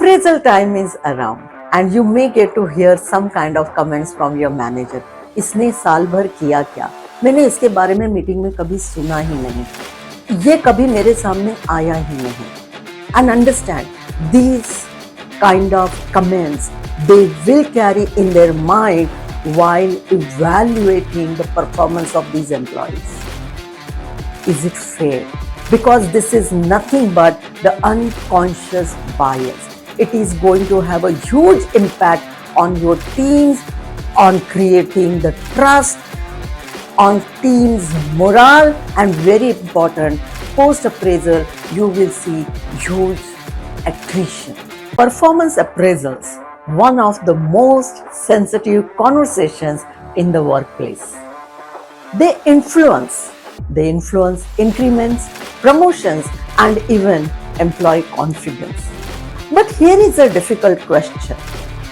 Appraisal time is around and you may get to hear some kind of comments from your manager. इसने साल भर किया क्या? मैंने इसके बारे में मीटिंग में कभी सुना ही नहीं. ये कभी मेरे सामने आया ही नहीं. And understand, these kind of comments they will carry in their mind while evaluating the performance of these employees. Is it fair? Because this is nothing but the unconscious bias. It is going to have a huge impact on your teams, on creating the trust, on team's morale, and very important, post appraisal, you will see huge attrition. Performance appraisals, one of the most sensitive conversations in the workplace. They influence increments, promotions, and even employee confidence. But here is a difficult question.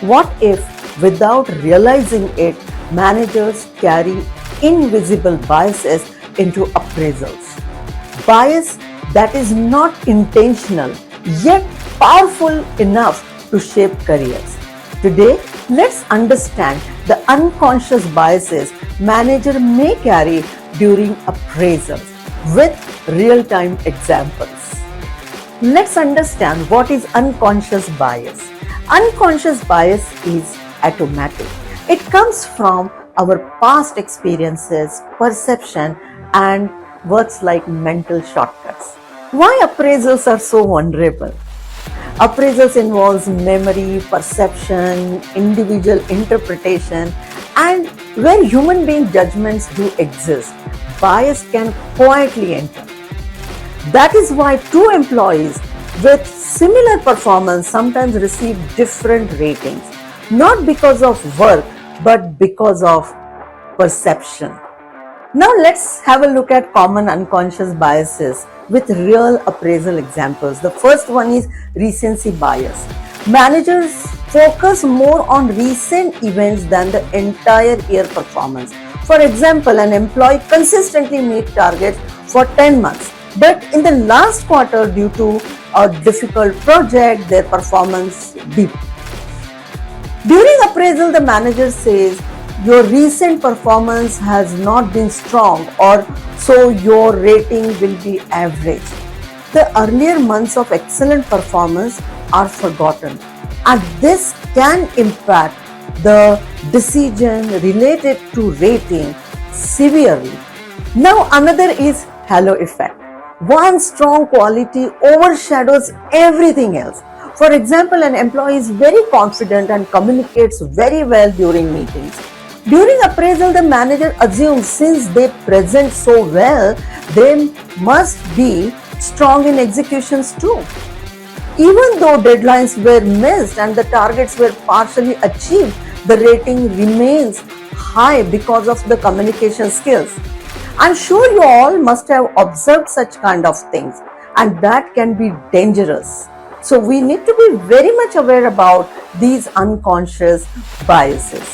What if, without realizing it, managers carry invisible biases into appraisals? Bias that is not intentional, yet powerful enough to shape careers. Today, let's understand the unconscious biases manager may carry during appraisals with real-time examples. Let's understand what is unconscious bias. Unconscious bias is automatic. It comes from our past experiences, perception, and works like mental shortcuts. Why appraisals are so vulnerable? Appraisals involves memory, perception, individual interpretation, and where human being judgments do exist, bias can quietly enter. That is why two employees with similar performance sometimes receive different ratings, not because of work, but because of perception. Now let's have a look at common unconscious biases with real appraisal examples. The first one is recency bias. Managers focus more on recent events than the entire year performance. For example, an employee consistently meets targets for 10 months, but in the last quarter, due to a difficult project, their performance dipped. During appraisal, the manager says, your recent performance has not been strong, or so your rating will be average. The earlier months of excellent performance are forgotten, and this can impact the decision related to rating severely. Now another is halo effect. One strong quality overshadows everything else. For example, an employee is very confident and communicates very well during meetings. During appraisal, the manager assumes since they present so well, they must be strong in executions too. Even though deadlines were missed and the targets were partially achieved, the rating remains high because of the communication skills. I'm sure you all must have observed such kind of things, and that can be dangerous. So we need to be very much aware about these unconscious biases.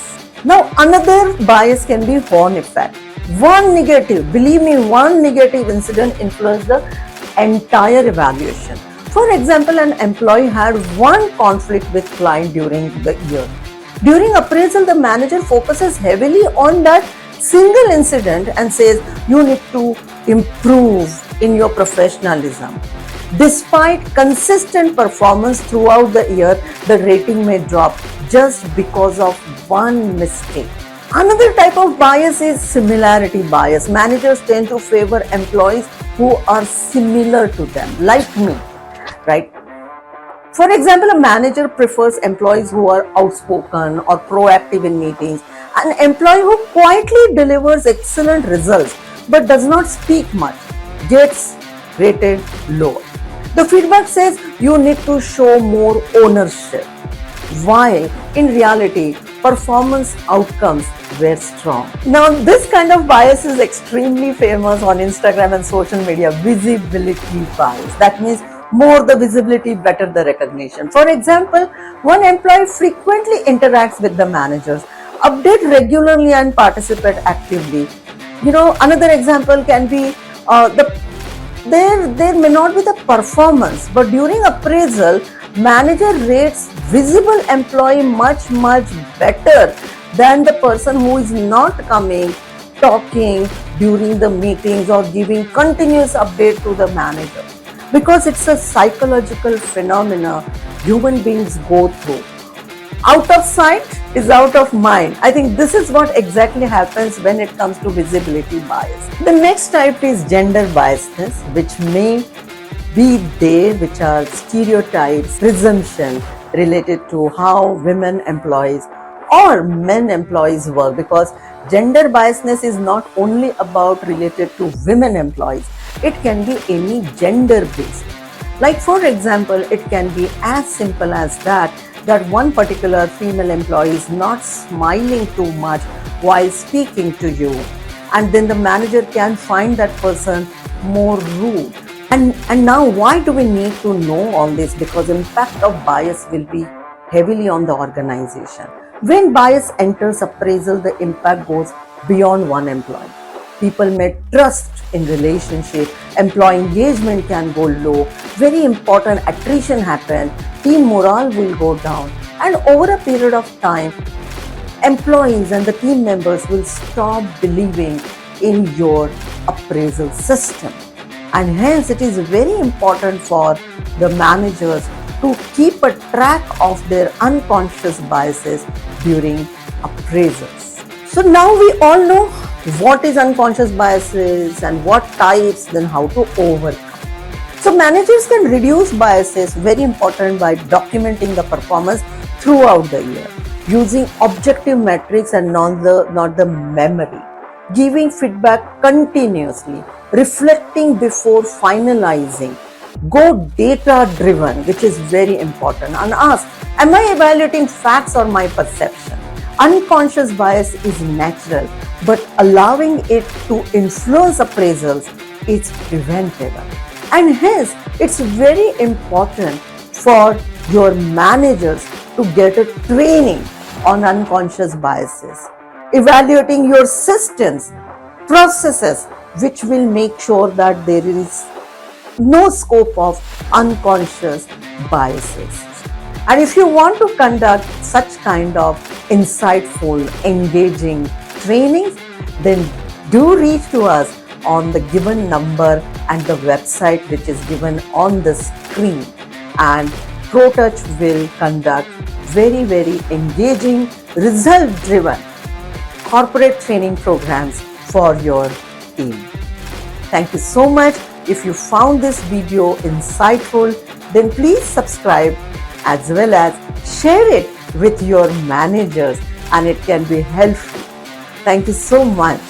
Now another bias can be horn effect. One negative incident influenced the entire evaluation. For example, an employee had one conflict with client during the year. During appraisal, the manager focuses heavily on that single incident and says you need to improve in your professionalism. Despite consistent performance throughout the year, the rating may drop just because of one mistake. Another type of bias is similarity bias. Managers tend to favor employees who are similar to them, like me, right? For example, a manager prefers employees who are outspoken or proactive in meetings. An employee who quietly delivers excellent results but does not speak much gets rated lower. The feedback says you need to show more ownership, while in reality, performance outcomes were strong. Now, this kind of bias is extremely famous on Instagram and social media, visibility bias. That means more the visibility, better the recognition. For example, one employee frequently interacts with the managers, update regularly and participate actively. Another example can be there may not be the performance, but during appraisal, Manager rates visible employee much better than the person who is not coming, talking during the meetings or giving continuous update to the manager, because it's a psychological phenomena human beings go through. Out of sight is out of mind. I think this is what exactly happens when it comes to visibility bias. The next type is gender biasness, which may be there, which are stereotypes, presumption related to how women employees or men employees work, because gender biasness is not only about related to women employees, it can be any gender based. Like for example, it can be as simple as that one particular female employee is not smiling too much while speaking to you, and then the manager can find that person more rude. And now why do we need to know all this? Because impact of bias will be heavily on the organization. When bias enters appraisal, the impact goes beyond one employee. People may trust in relationship, employee engagement can go low, very important attrition happen, team morale will go down, and over a period of time, employees and the team members will stop believing in your appraisal system. And hence it is very important for the managers to keep a track of their unconscious biases during appraisals. So now we all know what is unconscious biases and what types, then how to overcome. So managers can reduce biases, very important, by documenting the performance throughout the year, using objective metrics and not the memory, giving feedback continuously, reflecting before finalizing, go data driven, which is very important, and ask, am I evaluating facts or my perception? Unconscious bias is natural, but allowing it to influence appraisals is preventable. And hence, it's very important for your managers to get a training on unconscious biases, evaluating your systems, processes, which will make sure that there is no scope of unconscious biases. And if you want to conduct such kind of insightful, engaging trainings, then do reach to us on the given number and the website which is given on the screen. And ProTouch will conduct very engaging, result-driven corporate training programs for your team. Thank you so much. If you found this video insightful, then please subscribe as well as share it with your managers, and it can be helpful. Thank you so much.